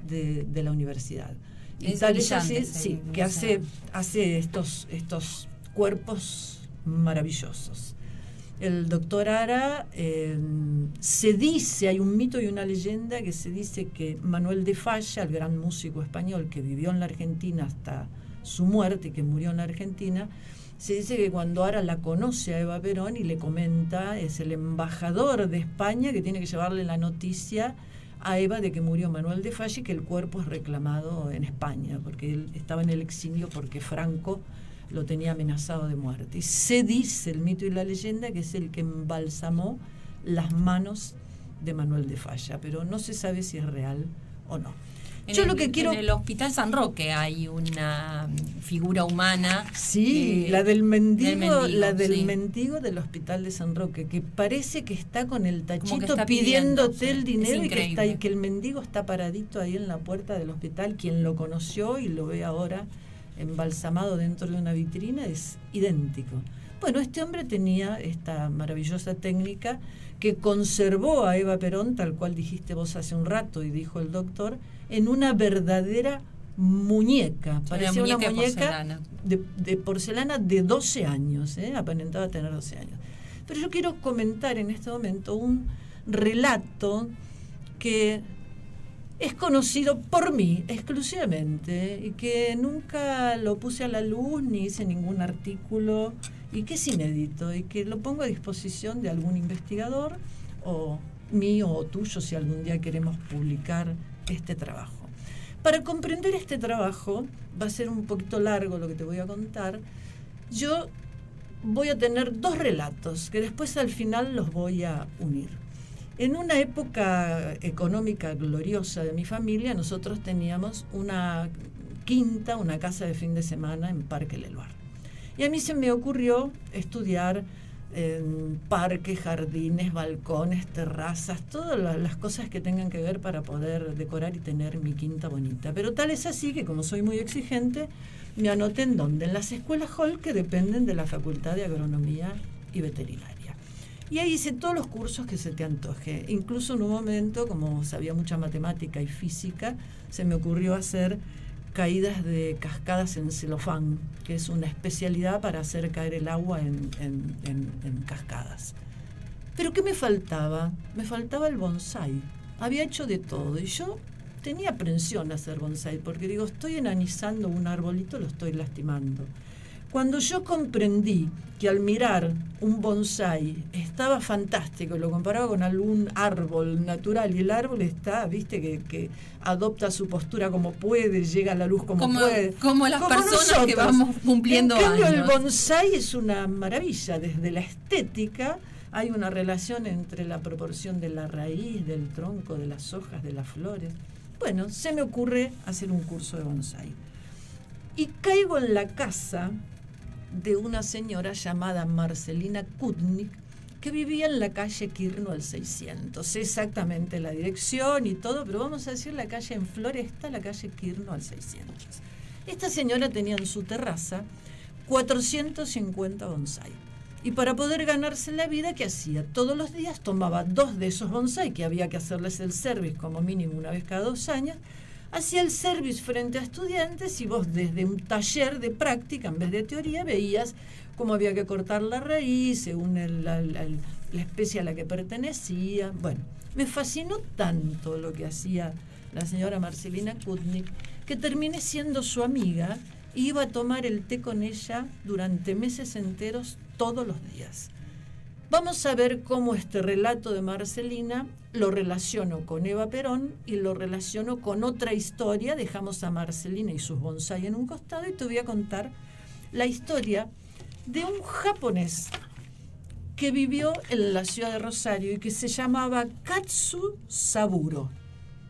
de la universidad. Y tal es así, sí, que hace estos cuerpos maravillosos. El doctor Ara se dice, hay un mito y una leyenda que se dice que Manuel de Falla, el gran músico español que vivió en la Argentina hasta su muerte y que murió en la Argentina, se dice que cuando Ara la conoce a Eva Perón y le comenta, es el embajador de España que tiene que llevarle la noticia a Eva de que murió Manuel de Falla y que el cuerpo es reclamado en España, porque él estaba en el exilio porque Franco lo tenía amenazado de muerte. Y se dice, el mito y la leyenda, que es el que embalsamó las manos de Manuel de Falla, pero no se sabe si es real o no. En el Hospital San Roque hay una figura humana. Sí, la del mendigo, mendigo del Hospital de San Roque, que parece que está con el tachito pidiéndote el dinero y que el mendigo está paradito ahí en la puerta del hospital. Quien lo conoció y lo ve ahora embalsamado dentro de una vitrina es idéntico. Bueno, este hombre tenía esta maravillosa técnica que conservó a Eva Perón, tal cual dijiste vos hace un rato y dijo el doctor, en una verdadera muñeca. Parecía una muñeca de porcelana de 12 años, aparentaba tener 12 años. Pero yo quiero comentar en este momento un relato que es conocido por mí exclusivamente y que nunca lo puse a la luz ni hice ningún artículo y que es inédito y que lo pongo a disposición de algún investigador o mío o tuyo si algún día queremos publicar este trabajo. Para comprender este trabajo, va a ser un poquito largo lo que te voy a contar, yo voy a tener dos relatos que después al final los voy a unir. En una época económica gloriosa de mi familia, nosotros teníamos una quinta, una casa de fin de semana en Parque Leloir. Y a mí se me ocurrió estudiar en parques, jardines, balcones, terrazas, todas las cosas que tengan que ver para poder decorar y tener mi quinta bonita. Pero tal es así que, como soy muy exigente, me anoté en donde, en las escuelas Hall que dependen de la Facultad de Agronomía y Veterinaria. Y ahí hice todos los cursos que se te antoje. Incluso en un momento, como sabía mucha matemática y física, se me ocurrió hacer caídas de cascadas en celofán, que es una especialidad para hacer caer el agua en cascadas. Pero ¿qué me faltaba? Me faltaba el bonsái. Había hecho de todo y yo tenía aprensión a hacer bonsái, porque digo, estoy enanizando un arbolito, lo estoy lastimando. Cuando yo comprendí que al mirar un bonsái estaba fantástico, lo comparaba con algún árbol natural, y el árbol está, viste, que adopta su postura como puede, llega a la luz como puede. Como las personas nosotros, que vamos cumpliendo años. En cambio, el bonsái es una maravilla. Desde la estética hay una relación entre la proporción de la raíz, del tronco, de las hojas, de las flores. Bueno, se me ocurre hacer un curso de bonsái. Y caigo en la casa de una señora llamada Marcelina Kutnik, que vivía en la calle Quirno al 600. Sé exactamente la dirección y todo, pero vamos a decir la calle en Floresta, la calle Quirno al 600. Esta señora tenía en su terraza 450 bonsái. Y para poder ganarse la vida, ¿qué hacía? Todos los días tomaba 2 de esos bonsái, que había que hacerles el service como mínimo una vez cada 2 años, hacía el service frente a estudiantes y vos desde un taller de práctica, en vez de teoría, veías cómo había que cortar la raíz, según la especie a la que pertenecía. Bueno, me fascinó tanto lo que hacía la señora Marcelina Kutnik, que terminé siendo su amiga y iba a tomar el té con ella durante meses enteros todos los días. Vamos a ver cómo este relato de Marcelina lo relaciono con Eva Perón y lo relaciono con otra historia. Dejamos a Marcelina y sus bonsái en un costado y te voy a contar la historia de un japonés que vivió en la ciudad de Rosario y que se llamaba Katsu Saburo,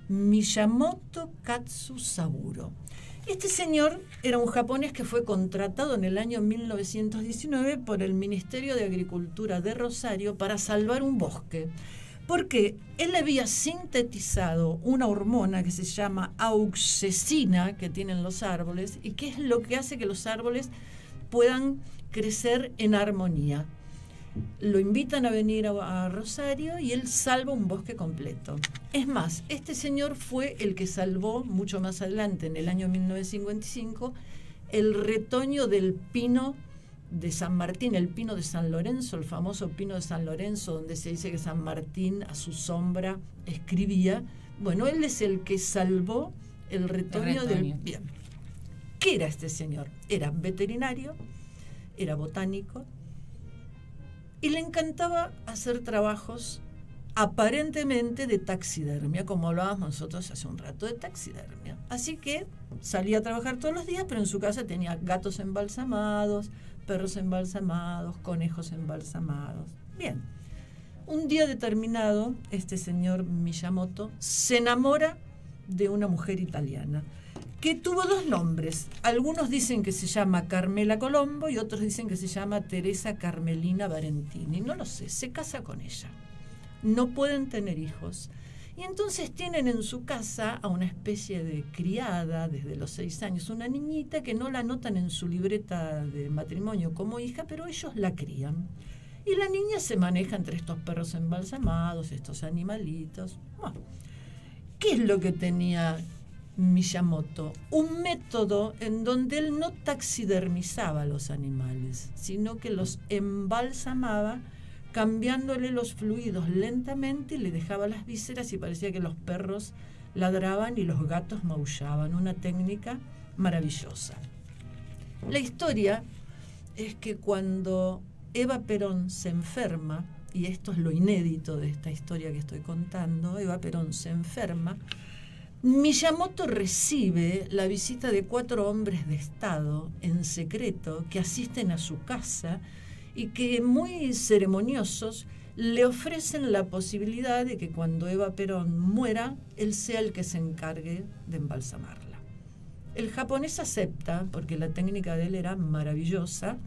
Miyamoto Katsu Saburo. Este señor era un japonés que fue contratado en el año 1919 por el Ministerio de Agricultura de Rosario para salvar un bosque, Porque él había sintetizado una hormona que se llama auxesina que tienen los árboles y que es lo que hace que los árboles puedan crecer en armonía. Lo invitan a venir a Rosario y él salva un bosque completo. Es más, este señor fue el que salvó mucho más adelante, en el año 1955, el retoño del pino de San Martín, el pino de San Lorenzo, el famoso pino de San Lorenzo, donde se dice que San Martín a su sombra escribía. Bueno, él es el que salvó el retoño del... Bien. ¿Qué era este señor? Era veterinario, era botánico, y le encantaba hacer trabajos aparentemente de taxidermia, como hablábamos nosotros hace un rato de taxidermia. Así que salía a trabajar todos los días, pero en su casa tenía gatos embalsamados, perros embalsamados, conejos embalsamados. Bien, un día determinado, este señor Miyamoto se enamora de una mujer italiana que tuvo dos nombres. Algunos dicen que se llama Carmela Colombo y otros dicen que se llama Teresa Carmelina Barentini. No lo sé, se casa con ella. No pueden tener hijos. Y entonces tienen en su casa a una especie de criada desde los 6 años, una niñita que no la anotan en su libreta de matrimonio como hija, pero ellos la crían. Y la niña se maneja entre estos perros embalsamados, estos animalitos. Bueno, ¿qué es lo que tenía Miyamoto? Un método en donde él no taxidermizaba a los animales, sino que los embalsamaba, cambiándole los fluidos lentamente, y le dejaba las vísceras y parecía que los perros ladraban y los gatos maullaban. Una técnica maravillosa. La historia es que cuando Eva Perón se enferma, y esto es lo inédito de esta historia que estoy contando, Eva Perón se enferma, Miyamoto recibe la visita de 4 hombres de Estado en secreto que asisten a su casa y que, muy ceremoniosos, le ofrecen la posibilidad de que cuando Eva Perón muera, él sea el que se encargue de embalsamarla. El japonés acepta, porque la técnica de él era maravillosa,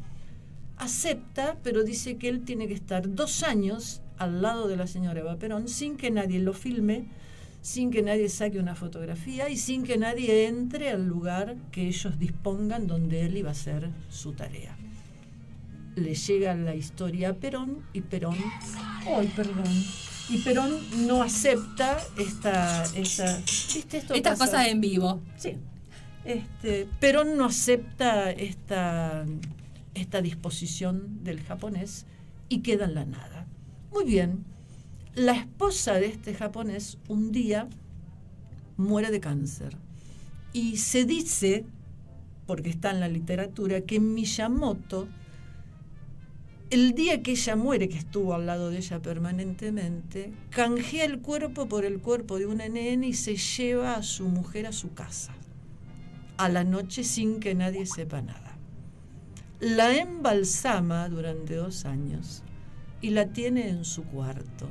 acepta, pero dice que él tiene que estar 2 años al lado de la señora Eva Perón sin que nadie lo filme, sin que nadie saque una fotografía y sin que nadie entre al lugar que ellos dispongan donde él iba a hacer su tarea. Le llega la historia a Perón y Perón... ¡Ay, perdón! Y Perón no acepta Estas cosas en vivo. Sí. Perón no acepta esta disposición del japonés y queda en la nada. Muy bien. La esposa de este japonés un día muere de cáncer. Y se dice, porque está en la literatura, que Miyamoto, el día que ella muere, que estuvo al lado de ella permanentemente, canjea el cuerpo por el cuerpo de una nena y se lleva a su mujer a su casa, a la noche, sin que nadie sepa nada. La embalsama durante 2 años y la tiene en su cuarto.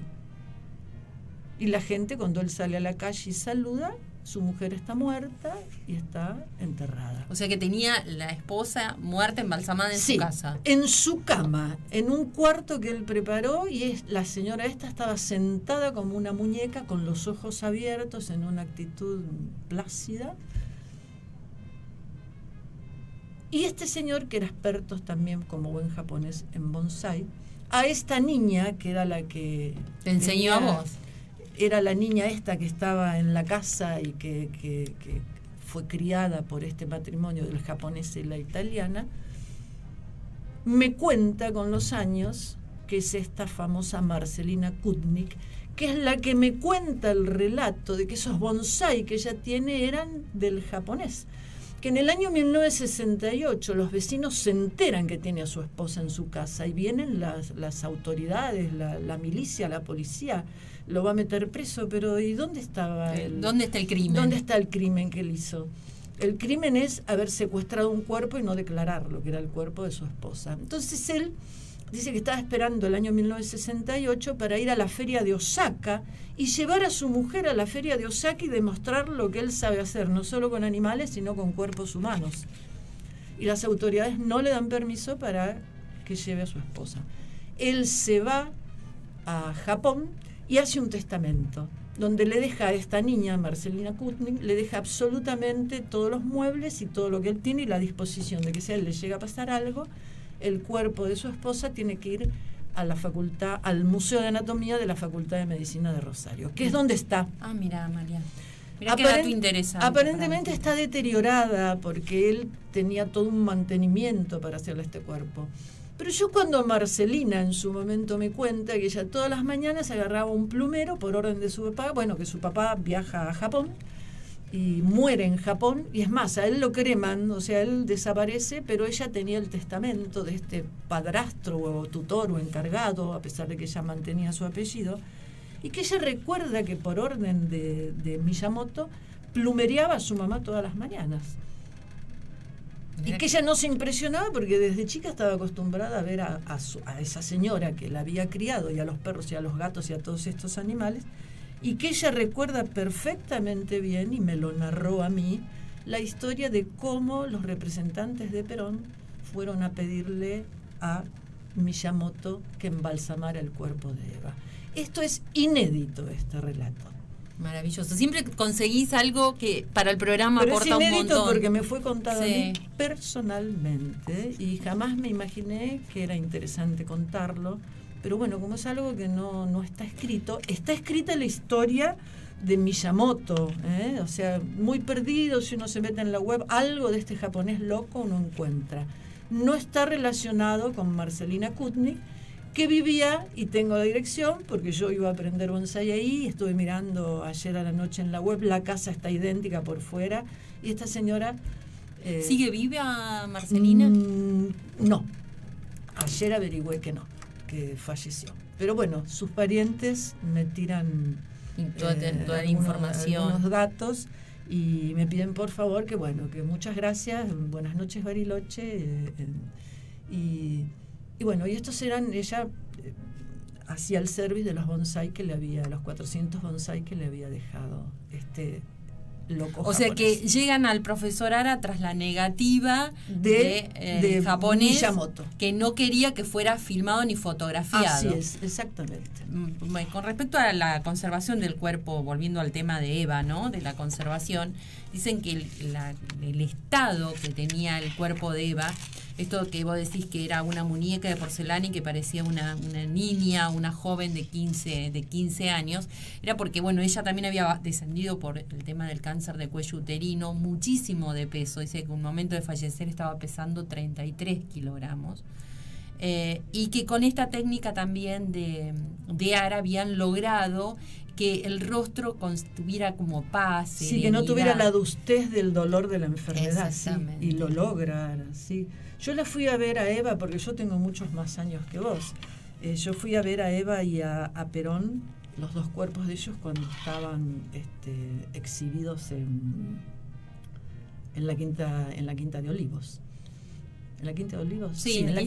Y la gente, cuando él sale a la calle y saluda, su mujer está muerta y está enterrada. O sea que tenía la esposa muerta embalsamada en su casa. En su cama, en un cuarto que él preparó, y la señora esta estaba sentada como una muñeca con los ojos abiertos en una actitud plácida. Y este señor, que era experto también como buen japonés en bonsái, a esta niña, que era la que... ¿Te enseñó a vos? Era la niña esta que estaba en la casa y que fue criada por este matrimonio del japonés y la italiana, me cuenta con los años que es esta famosa Marcelina Kutnik, que es la que me cuenta el relato de que esos bonsái que ella tiene eran del japonés. Que en el año 1968 los vecinos se enteran que tiene a su esposa en su casa y vienen las autoridades, la milicia, la policía, lo va a meter preso, pero ¿y dónde estaba ¿Dónde está el crimen? ¿Dónde está el crimen que él hizo? El crimen es haber secuestrado un cuerpo y no declararlo, que era el cuerpo de su esposa. Entonces él dice que estaba esperando el año 1968 para ir a la feria de Osaka y llevar a su mujer a la feria de Osaka y demostrar lo que él sabe hacer, no solo con animales, sino con cuerpos humanos. Y las autoridades no le dan permiso para que lleve a su esposa. Él se va a Japón y hace un testamento donde le deja a esta niña, Marcelina Kutnik, le deja absolutamente todos los muebles y todo lo que él tiene, y la disposición de que si a él le llega a pasar algo, el cuerpo de su esposa tiene que ir a la facultad, al Museo de Anatomía de la Facultad de Medicina de Rosario, que es donde está. Ah, mira, María. Mirá qué dato interesante. Aparentemente está deteriorada porque él tenía todo un mantenimiento para hacerle este cuerpo. Pero yo, cuando Marcelina en su momento me cuenta que ella todas las mañanas agarraba un plumero por orden de su papá, bueno, que su papá viaja a Japón y muere en Japón, y es más, a él lo creman, o sea, él desaparece, pero ella tenía el testamento de este padrastro o tutor o encargado, a pesar de que ella mantenía su apellido, y que ella recuerda que por orden de Miyamoto plumereaba a su mamá todas las mañanas. Y que ella no se impresionaba porque desde chica estaba acostumbrada a ver a esa señora que la había criado, y a los perros y a los gatos y a todos estos animales, y que ella recuerda perfectamente bien, y me lo narró a mí, la historia de cómo los representantes de Perón fueron a pedirle a Miyamoto que embalsamara el cuerpo de Eva. Esto es inédito, este relato. Maravilloso. Siempre conseguís algo que para el programa Pero aporta un montón. es inédito porque me fue contado Sí. a mí personalmente, y jamás me imaginé que era interesante contarlo. Pero bueno, como es algo que no está escrito, está escrita la historia de Miyamoto, ¿eh? O sea, muy perdido, si uno se mete en la web, algo de este japonés loco uno encuentra. No está relacionado con Marcelina Kutnik, que vivía, y tengo la dirección, porque yo iba a aprender bonsái ahí, estuve mirando ayer a la noche en la web, la casa está idéntica por fuera, y esta señora... ¿Sigue viva Marcelina? No, ayer averigüé que no, que falleció. Pero bueno, sus parientes me tiran toda la información, algunos datos, y me piden por favor que que muchas gracias, buenas noches Bariloche, y bueno, y estos eran, ella hacía el service de los bonsái que le había, los 400 bonsái que le había dejado este loco o japonés. sea que llegan al profesor Ara tras la negativa de japonés Miyamoto, que no quería que fuera filmado ni fotografiado. Así es, exactamente. Con respecto a la conservación del cuerpo, volviendo al tema de Eva, ¿no? De la conservación, dicen que el estado que tenía el cuerpo de Eva, esto que vos decís que era una muñeca de porcelana y que parecía una niña, una joven de 15 años, era porque, bueno, ella también había descendido por el tema del cáncer de cuello uterino, muchísimo de peso. Dice que en un momento de fallecer estaba pesando 33 kilogramos. Y que con esta técnica también de Ara habían logrado que el rostro tuviera como paz, sí, que no tuviera la adustez del dolor de la enfermedad, sí, y lo logra, sí. Yo la fui a ver a Eva porque yo tengo muchos más años que vos. Yo fui a ver a Eva y a Perón, los dos cuerpos de ellos, cuando estaban exhibidos en la quinta de Olivos. ¿En la Quinta de Olivos? Sí, en la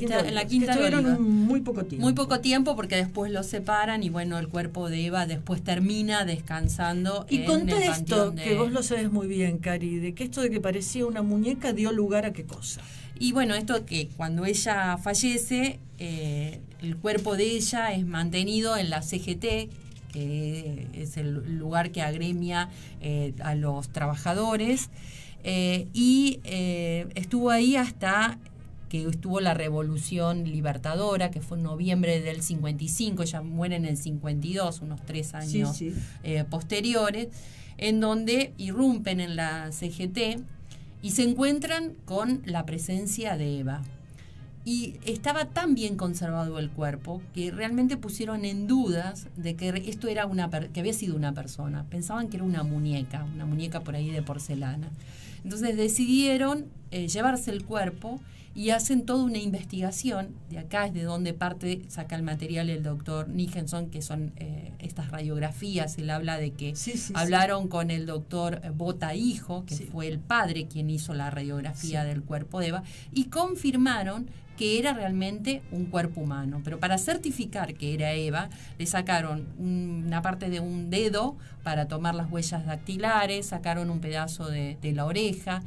Quinta de Olivos. Muy poco tiempo. Muy poco tiempo, porque después los separan y bueno, el cuerpo de Eva después termina descansando y en el esto, panteón que vos lo sabes muy bien, Cari, de que esto de que parecía una muñeca dio lugar a qué cosa. Y bueno, esto que cuando ella fallece, el cuerpo de ella es mantenido en la CGT, que es el lugar que agremia a los trabajadores, y estuvo ahí hasta que estuvo la Revolución Libertadora, que fue en noviembre del 55, ella muere en el 52, unos 3 años sí. posteriores, en donde irrumpen en la CGT y se encuentran con la presencia de Eva. Y estaba tan bien conservado el cuerpo que realmente pusieron en dudas de que esto era que había sido una persona. Pensaban que era una muñeca por ahí de porcelana. Entonces decidieron llevarse el cuerpo y hacen toda una investigación. De acá es de donde saca el material el doctor Nichenson, que son estas radiografías. Él habla de que hablaron con el doctor Bota Hijo, que fue el padre quien hizo la radiografía del cuerpo de Eva, y confirmaron que era realmente un cuerpo humano. Pero para certificar que era Eva, le sacaron una parte de un dedo para tomar las huellas dactilares, sacaron un pedazo de la oreja,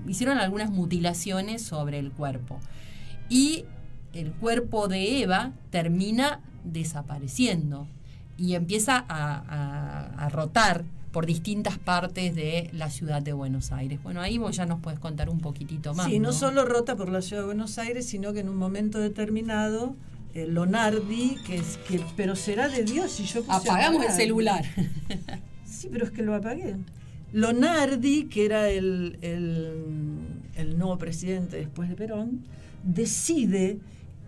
hicieron algunas mutilaciones sobre el cuerpo. Y el cuerpo de Eva termina desapareciendo. y empieza a rotar por distintas partes de la ciudad de Buenos Aires. Bueno, ahí vos ya nos puedes contar un poquitito más. Sí, no solo rota por la ciudad de Buenos Aires, sino que en un momento determinado, Lonardi, pero será de Dios, y yo puse apagamos el apagar. celular. Sí, pero es que lo apagué. Lonardi, que era el nuevo presidente después de Perón, decide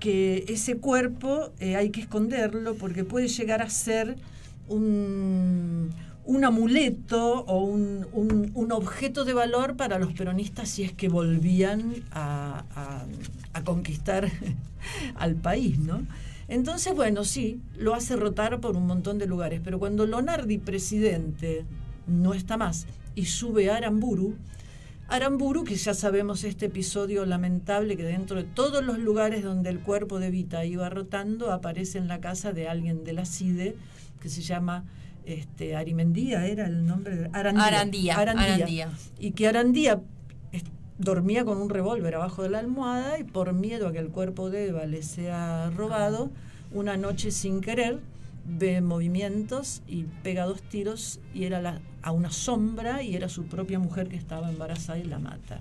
que ese cuerpo hay que esconderlo porque puede llegar a ser un amuleto o un objeto de valor para los peronistas si es que volvían a conquistar al país, ¿no? Entonces, bueno, sí, lo hace rotar por un montón de lugares, pero cuando Lonardi, presidente, no está más y sube a Aramburu, que ya sabemos este episodio lamentable que dentro de todos los lugares donde el cuerpo de Evita iba rotando, aparece en la casa de alguien de la CIDE que se llama Arimendía, era el nombre de Arandía. Y que Arandía dormía con un revólver abajo de la almohada y por miedo a que el cuerpo de Eva le sea robado, una noche sin querer ve movimientos y pega 2 tiros y era a una sombra y era su propia mujer que estaba embarazada y la mata.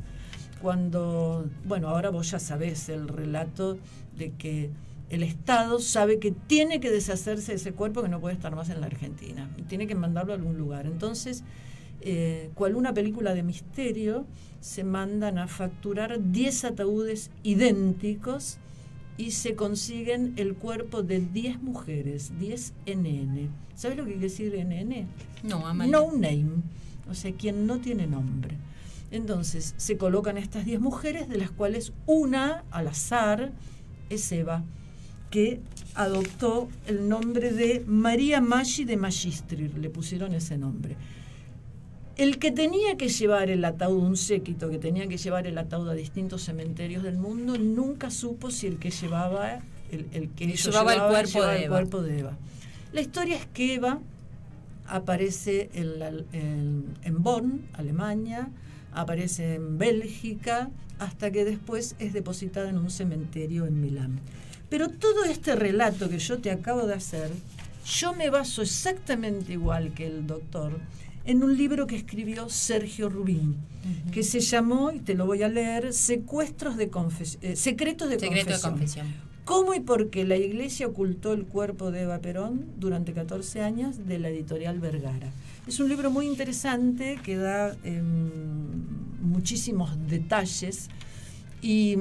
Bueno, ahora vos ya sabés el relato de que el Estado sabe que tiene que deshacerse de ese cuerpo que no puede estar más en la Argentina y tiene que mandarlo a algún lugar. Entonces, cual una película de misterio, se mandan a facturar 10 ataúdes idénticos y se consiguen el cuerpo de 10 mujeres, 10 NN. ¿Sabes lo que quiere decir NN? No, Amalia. No name, o sea, quien no tiene nombre. Entonces, se colocan estas 10 mujeres, de las cuales una, al azar, es Eva, que adoptó el nombre de María Maggi de Magistri, le pusieron ese nombre. El que tenía que llevar el ataúd, un séquito que tenía que llevar el ataúd a distintos cementerios del mundo, nunca supo si el que llevaba el cuerpo de Eva. La historia es que Eva aparece en Bonn, Alemania, aparece en Bélgica, hasta que después es depositada en un cementerio en Milán. Pero todo este relato que yo te acabo de hacer, yo me baso exactamente igual que el doctor en un libro que escribió Sergio Rubín, que se llamó, y te lo voy a leer, Secretos de Confesión. ¿Cómo y por qué la Iglesia ocultó el cuerpo de Eva Perón durante 14 años? De la editorial Vergara. Es un libro muy interesante que da muchísimos detalles y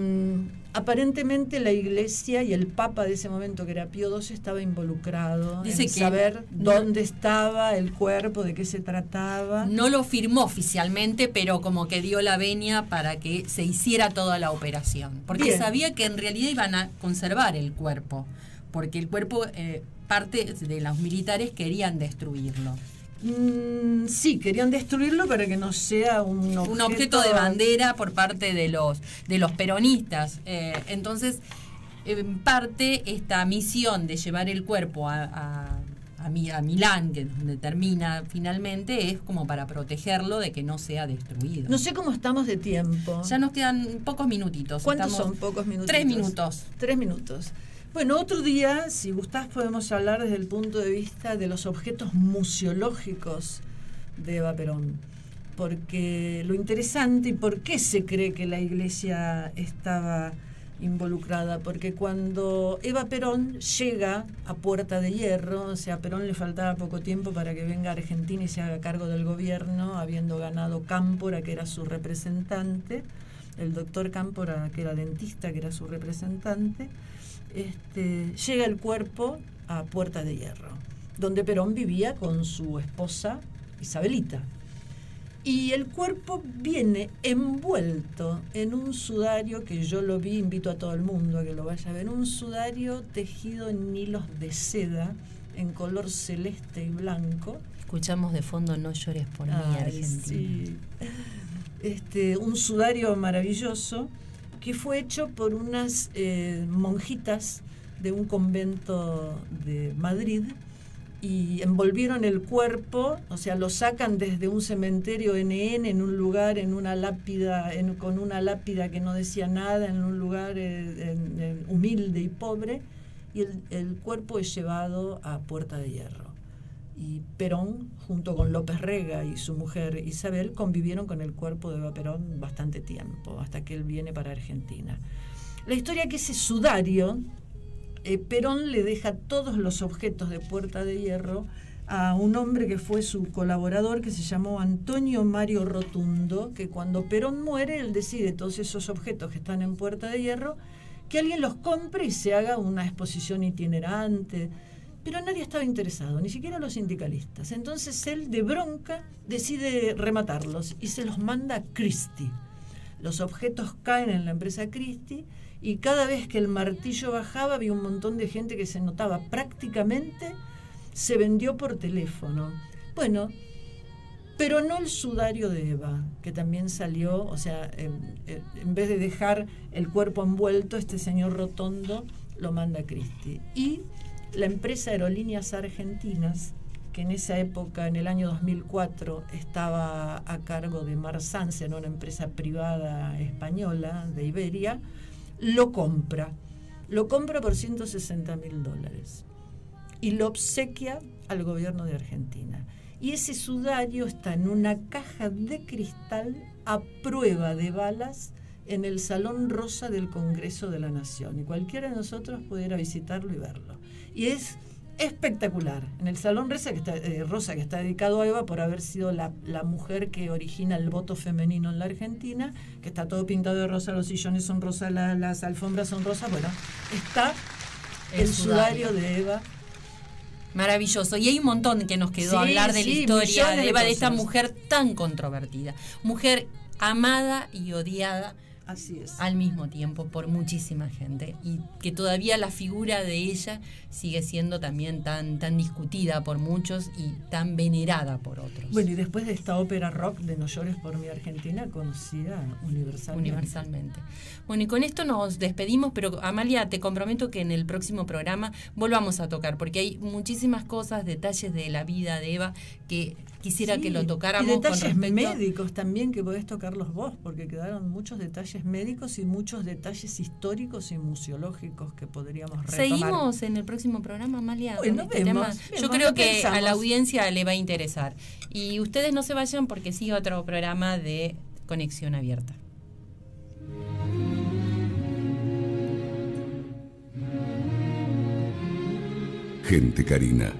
aparentemente la Iglesia y el Papa de ese momento, que era Pío XII, estaba involucrado en saber dónde estaba el cuerpo, de qué se trataba. No lo firmó oficialmente, pero como que dio la venia para que se hiciera toda la operación. Porque sabía que en realidad iban a conservar el cuerpo, porque el cuerpo, parte de los militares querían destruirlo. Sí, querían destruirlo para que no sea un objeto de bandera por parte de los peronistas. Entonces, en parte, esta misión de llevar el cuerpo a Milán, que es donde termina finalmente, es como para protegerlo de que no sea destruido. No sé cómo estamos de tiempo. Ya nos quedan pocos minutitos. ¿Cuántos son pocos minutos? 3 minutos. 3 minutos. Bueno, otro día, si gustás, podemos hablar desde el punto de vista de los objetos museológicos de Eva Perón. Porque lo interesante y por qué se cree que la Iglesia estaba involucrada, porque cuando Eva Perón llega a Puerta de Hierro, o sea, a Perón le faltaba poco tiempo para que venga a Argentina y se haga cargo del gobierno, habiendo ganado Cámpora, que era su representante, el doctor Cámpora, que era dentista, que era su representante. Llega el cuerpo a Puerta de Hierro, donde Perón vivía con su esposa Isabelita. Y el cuerpo viene envuelto en un sudario que yo lo vi, invito a todo el mundo a que lo vaya a ver, un sudario tejido en hilos de seda en color celeste y blanco. Escuchamos de fondo No llores por mí, Argentina. Sí. Un sudario maravilloso que fue hecho por unas monjitas de un convento de Madrid y envolvieron el cuerpo, o sea, lo sacan desde un cementerio NN en un lugar, en una lápida, con una lápida que no decía nada, en un lugar humilde y pobre, y el cuerpo es llevado a Puerta de Hierro. Y Perón, junto con López Rega y su mujer Isabel, convivieron con el cuerpo de Eva Perón bastante tiempo, hasta que él viene para Argentina. La historia que ese sudario, Perón le deja todos los objetos de Puerta de Hierro a un hombre que fue su colaborador, que se llamó Antonio Mario Rotundo, que cuando Perón muere, él decide todos esos objetos que están en Puerta de Hierro, que alguien los compre y se haga una exposición itinerante. Pero nadie estaba interesado, ni siquiera los sindicalistas. Entonces él, de bronca, decide rematarlos y se los manda a Christie. Los objetos caen en la empresa Christie y cada vez que el martillo bajaba había un montón de gente que se notaba prácticamente se vendió por teléfono. Bueno, pero no el sudario de Eva, que también salió, o sea, en vez de dejar el cuerpo envuelto, este señor Rotondo lo manda a Christie. Y la empresa Aerolíneas Argentinas, que en esa época, en el año 2004, estaba a cargo de Marsans, una empresa privada española de Iberia, lo compra por $160.000 y lo obsequia al gobierno de Argentina. Y ese sudario está en una caja de cristal a prueba de balas en el Salón Rosa del Congreso de la Nación, y cualquiera de nosotros puede ir a visitarlo y verlo. Y es espectacular. En el Salón Rosa que está dedicado a Eva por haber sido la mujer que origina el voto femenino en la Argentina, que está todo pintado de rosa, los sillones son rosas, las alfombras son rosas. Bueno, está el sudario de Eva. Maravilloso. Y hay un montón que nos quedó hablar de la historia de Eva, de esta mujer tan controvertida. Mujer amada y odiada. Así es. Al mismo tiempo por muchísima gente, y que todavía la figura de ella sigue siendo también tan discutida por muchos y tan venerada por otros. Bueno, y después de esta ópera rock de No llores por mi Argentina, conocida universalmente. Bueno, y con esto nos despedimos, pero Amalia, te comprometo que en el próximo programa volvamos a tocar, porque hay muchísimas cosas, detalles de la vida de Eva que quisiera que lo tocáramos. Y detalles con respecto... médicos también, que podés tocarlos vos, porque quedaron muchos detalles médicos y muchos detalles históricos y museológicos que podríamos retomar. Seguimos en el próximo programa, Amalia. Bueno, vemos, yo creo que pensamos. A la audiencia le va a interesar. Y ustedes no se vayan porque sigue otro programa de Conexión Abierta. Gente Karina.